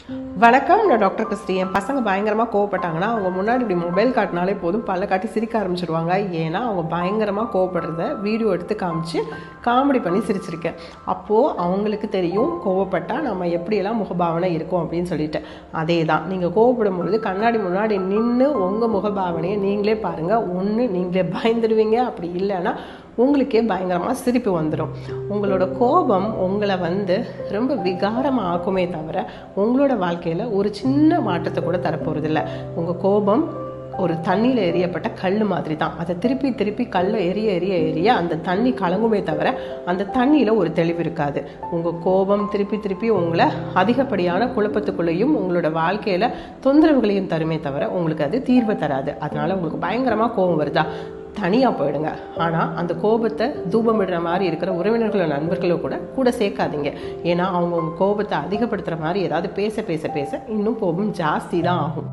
வணக்கம், நான் doctor Christie. என் பசங்க பயங்கரமாக கோவப்பட்டாங்கன்னா அவங்க முன்னாடி இப்படி மொபைல் காட்டினாலே போதும் பல்ல காட்டி சிரிக்க ஆரம்பிச்சிடுவாங்க. ஏன்னா அவங்க பயங்கரமாக கோவப்படுறத வீடியோ எடுத்து காமிச்சு காமெடி பண்ணி சிரிச்சிருக்கேன். அப்போது அவங்களுக்கு தெரியும் கோவப்பட்டால் நம்ம எப்படியெல்லாம் முகபாவனை இருக்கும் அப்படின்னு சொல்லிட்டு. அதே தான் நீங்கள் கோவப்படும் பொழுது கண்ணாடி முன்னாடி நின்று உங்கள் முகபாவனையை நீங்களே பாருங்கள். ஒன்று நீங்களே பயந்துடுவீங்க, அப்படி இல்லைன்னா உங்களுக்கே பயங்கரமாக சிரிப்பு வந்துடும். உங்களோட கோபம் உங்களை ரொம்ப விகாரமாக ஆக்குமே தவிர உங்களோட வாழ்க்கையில் ஒரு சின்ன மாற்றத்தை கூட தரப்போகிறதில்ல. உங்கள் கோபம் ஒரு தண்ணியில் எரியப்பட்ட கல் மாதிரி தான். அதை திருப்பி திருப்பி கல்லை எரிய அந்த தண்ணி கலங்குமே தவிர அந்த தண்ணியில் ஒரு தெளிவு இருக்காது. உங்கள் கோபம் திருப்பி திருப்பி உங்களை அதிகப்படியான குழப்பத்துக்குள்ளேயும் உங்களோட வாழ்க்கையில் தொந்தரவுகளையும் தருமே தவிர உங்களுக்கு அது தீர்வு தராது. அதனால் உங்களுக்கு பயங்கரமாக கோபம் வருதா, தனியாக போயிடுங்க. ஆனால் அந்த கோபத்தை தூபமிடுற மாதிரி இருக்கிற உறவினர்களோ நண்பர்களோ கூட சேர்க்காதீங்க. ஏன்னா அவங்க உங்கள் கோபத்தை அதிகப்படுத்துகிற மாதிரி ஏதாவது பேச இன்னும் கோபம் ஜாஸ்தி தான் ஆகும்.